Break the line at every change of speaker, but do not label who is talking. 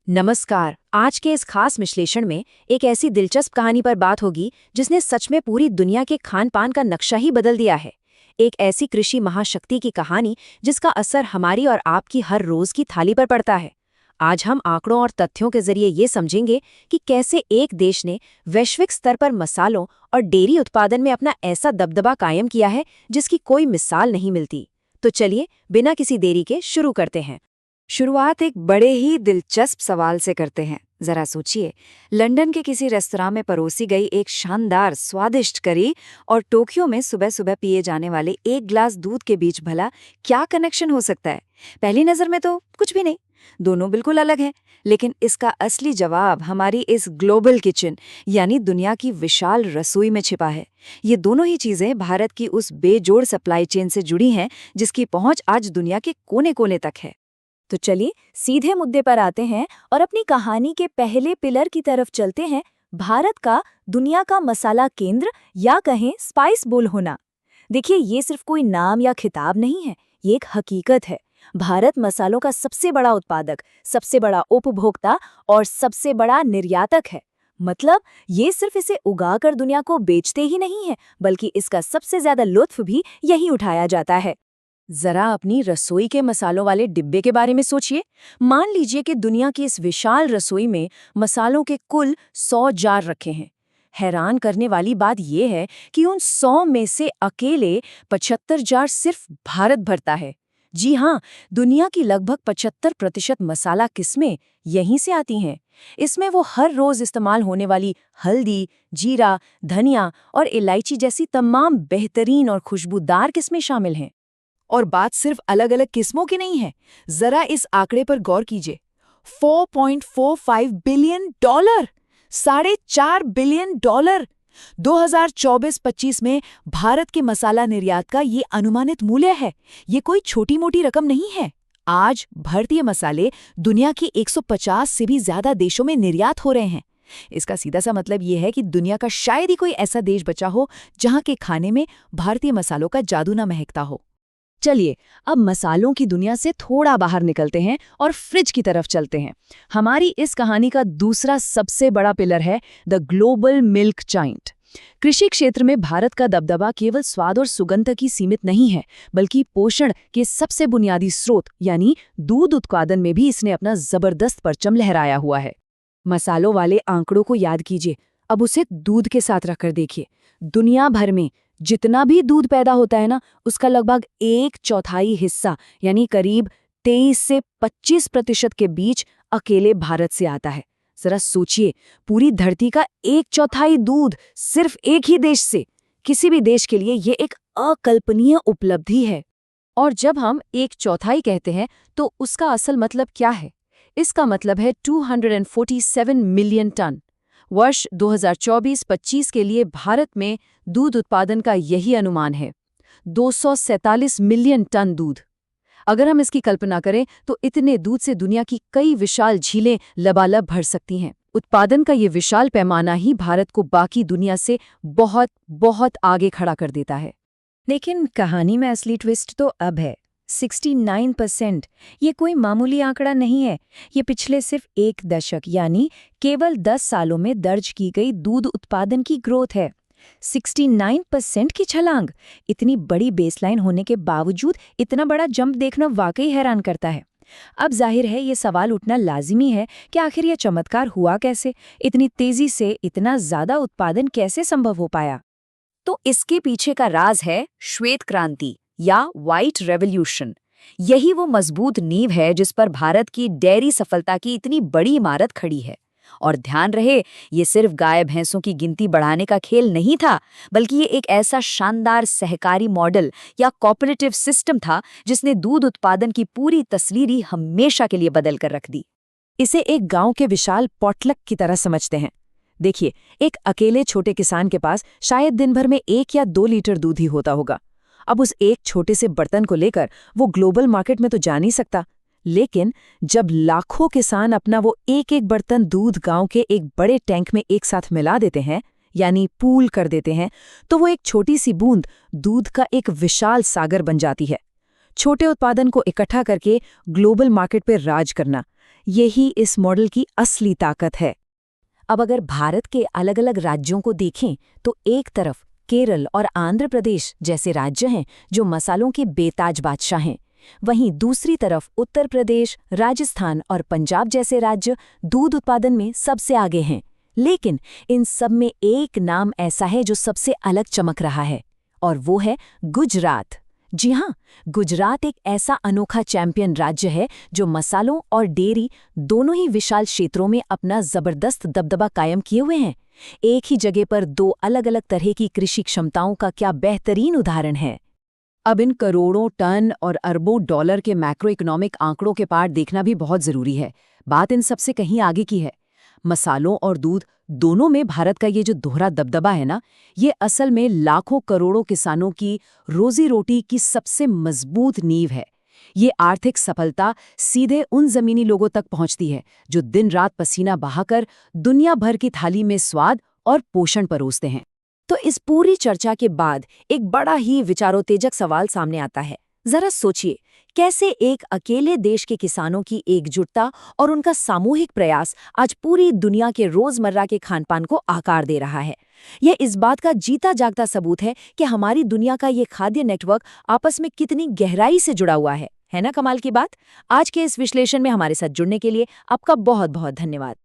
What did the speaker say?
नमस्कार। आज के इस खास विश्लेषण में एक ऐसी दिलचस्प कहानी पर बात होगी जिसने सच में पूरी दुनिया के खान पान का नक्शा ही बदल दिया है। एक ऐसी कृषि महाशक्ति की कहानी जिसका असर हमारी और आपकी हर रोज की थाली पर पड़ता है। आज हम आंकड़ों और तथ्यों के जरिए ये समझेंगे कि कैसे एक देश ने वैश्विक स्तर पर मसालों और डेयरी उत्पादन में अपना ऐसा दबदबा कायम किया है जिसकी कोई मिसाल नहीं मिलती। तो चलिए बिना किसी देरी के शुरू करते हैं।
शुरुआत एक बड़े ही दिलचस्प सवाल से करते हैं। जरा सोचिए, लंदन के किसी रेस्तरां में परोसी गई एक शानदार स्वादिष्ट करी और टोक्यो में सुबह सुबह पिए जाने वाले एक गिलास दूध के बीच भला क्या कनेक्शन हो सकता है? पहली नजर में तो कुछ भी नहीं, दोनों बिल्कुल अलग हैं। लेकिन इसका असली जवाब हमारी इस ग्लोबल किचन यानी दुनिया की विशाल रसोई में छिपा है। ये दोनों ही चीजें भारत की उस बेजोड़ सप्लाई चेन से जुड़ी हैं जिसकी पहुंच आज दुनिया के कोने कोने तक है।
तो चलिए सीधे मुद्दे पर आते हैं और अपनी कहानी के पहले पिलर की तरफ चलते हैं, भारत का दुनिया का मसाला केंद्र या कहें स्पाइस बोल होना। देखिए, ये सिर्फ कोई नाम या खिताब नहीं है, ये एक हकीकत है। भारत मसालों का सबसे बड़ा उत्पादक, सबसे बड़ा उपभोक्ता और सबसे बड़ा निर्यातक है। मतलब ये सिर्फ इसे उगाकर दुनिया को बेचते ही नहीं है, बल्कि इसका सबसे ज्यादा लुत्फ भी यहीं उठाया जाता है।
जरा अपनी रसोई के मसालों वाले डिब्बे के बारे में सोचिए। मान लीजिए कि दुनिया की इस विशाल रसोई में मसालों के कुल 100 जार रखे हैं। हैरान करने वाली बात यह है कि उन 100 में से अकेले 75 जार सिर्फ भारत भरता है। जी हाँ, दुनिया की लगभग 75% मसाला किस्में यहीं से आती हैं। इसमें वो हर रोज इस्तेमाल होने वाली हल्दी, जीरा, धनिया और इलायची जैसी तमाम बेहतरीन और खुशबूदार किस्में शामिल हैं।
और बात सिर्फ अलग अलग किस्मों की नहीं है। जरा इस आंकड़े पर गौर कीजिए, $4.45 बिलियन, $4.5 बिलियन। 2024-25 में भारत के मसाला निर्यात का ये अनुमानित मूल्य है। ये कोई छोटी मोटी रकम नहीं है। आज भारतीय मसाले दुनिया की 150 से भी ज्यादा देशों में निर्यात हो रहे हैं। इसका सीधा सा मतलब ये है कि दुनिया का शायद ही कोई ऐसा देश बचा हो जहां के खाने में भारतीय मसालों का जादू न महकता हो।
चलिए अब मसालों की दुनिया से थोड़ा बाहर निकलते हैं और फ्रिज की तरफ चलते हैं। हमारी इस कहानी का दूसरा सबसे बड़ा पिलर है द ग्लोबल मिल्क जायंट। कृषि क्षेत्र में भारत का दबदबा केवल स्वाद और सुगंध तक ही सीमित नहीं है, बल्कि पोषण के सबसे बुनियादी स्रोत यानी दूध उत्पादन में भी इसने अपना जबरदस्त परचम लहराया हुआ है। मसालों वाले आंकड़ों को याद कीजिए, अब उसे दूध के साथ रखकर देखिए। दुनिया भर में जितना भी दूध पैदा होता है ना, उसका लगभग 1/4 हिस्सा यानी करीब 23 से 25% के बीच अकेले भारत से आता है। जरा सोचिए, पूरी धरती का 1/4 दूध सिर्फ एक ही देश से। किसी भी देश के लिए ये एक अकल्पनीय उपलब्धि है। और जब हम 1/4 कहते हैं तो उसका असल मतलब क्या है? इसका मतलब है 247 मिलियन टन। वर्ष 2024-25 के लिए भारत में दूध उत्पादन का यही अनुमान है, 247 मिलियन टन दूध। अगर हम इसकी कल्पना करें तो इतने दूध से दुनिया की कई विशाल झीलें लबालब भर सकती हैं। उत्पादन का ये विशाल पैमाना ही भारत को बाकी दुनिया से बहुत बहुत आगे खड़ा कर देता है।
लेकिन कहानी में असली ट्विस्ट तो अब है। 69%। ये कोई मामूली आंकड़ा नहीं है। ये पिछले सिर्फ एक दशक यानी केवल 10 सालों में दर्ज की गई दूध उत्पादन की ग्रोथ है। 69% की छलांग। इतनी बड़ी बेसलाइन होने के बावजूद इतना बड़ा जंप देखना वाकई हैरान करता है। अब जाहिर है ये सवाल उठना लाजिमी है कि आखिर ये चमत्कार हुआ कैसे? इतनी तेजी से इतना ज्यादा उत्पादन कैसे संभव हो पाया? तो इसके पीछे का राज है श्वेत क्रांति या व्हाइट रेवोल्यूशन। यही वो मजबूत नींव है जिस पर भारत की डेयरी सफलता की इतनी बड़ी इमारत खड़ी है। और ध्यान रहे, ये सिर्फ गाय भैंसों की गिनती बढ़ाने का खेल नहीं था, बल्कि ये एक ऐसा शानदार सहकारी मॉडल या कोऑपरेटिव सिस्टम था जिसने दूध उत्पादन की पूरी तस्वीर ही हमेशा के लिए बदल कर रख दी।
इसे एक गांव के विशाल पॉटलक की तरह समझते हैं। देखिए, एक अकेले छोटे किसान के पास शायद दिन भर में 1 या 2 लीटर दूध ही होता होगा। अब उस एक छोटे से बर्तन को लेकर वो ग्लोबल मार्केट में तो जा नहीं सकता, लेकिन जब लाखों किसान अपना वो एक एक बर्तन दूध गांव के एक बड़े टैंक में एक साथ मिला देते हैं यानी पूल कर देते हैं, तो वो एक छोटी सी बूंद दूध का एक विशाल सागर बन जाती है। छोटे उत्पादन को इकट्ठा करके ग्लोबल मार्केट पर राज करना,
यही इस मॉडल की असली ताकत है। अब अगर भारत के अलग-अलग राज्यों को देखें तो एक तरफ केरल और आंध्र प्रदेश जैसे राज्य हैं जो मसालों के बेताज बादशाह हैं। वहीं दूसरी तरफ उत्तर प्रदेश, राजस्थान और पंजाब जैसे राज्य दूध उत्पादन में सबसे आगे हैं। लेकिन इन सब में एक नाम ऐसा है जो सबसे अलग चमक रहा है, और वो है गुजरात। जी हाँ, गुजरात एक ऐसा अनोखा चैंपियन राज्य है जो मसालों और डेयरी दोनों ही विशाल क्षेत्रों में अपना जबरदस्त दबदबा कायम किए हुए हैं। एक ही जगह पर दो अलग-अलग तरह की कृषि क्षमताओं का क्या बेहतरीन उदाहरण है।
अब इन करोड़ों टन और अरबों डॉलर के मैक्रो इकोनॉमिक आंकड़ों के पार देखना भी बहुत जरूरी है। बात इन सबसे कहीं आगे की है। मसालों और दूध दोनों में भारत का ये जो दोहरा दबदबा है ना, ये असल में लाखों करोड़ों किसानों की रोजी रोटी की सबसे मजबूत नींव है। ये आर्थिक सफलता सीधे उन जमीनी लोगों तक पहुंचती है जो दिन रात पसीना बहाकर दुनिया भर की थाली में स्वाद और पोषण परोसते हैं।
तो इस पूरी चर्चा के बाद एक बड़ा ही विचारोत्तेजक सवाल सामने आता है। जरा सोचिए, कैसे एक अकेले देश के किसानों की एकजुटता और उनका सामूहिक प्रयास आज पूरी दुनिया के रोजमर्रा के खानपान को आकार दे रहा है। यह इस बात का जीता जागता सबूत है कि हमारी दुनिया का ये खाद्य नेटवर्क आपस में कितनी गहराई से जुड़ा हुआ है ना कमाल की बात। आज के इस विश्लेषण में हमारे साथ जुड़ने के लिए आपका बहुत बहुत धन्यवाद।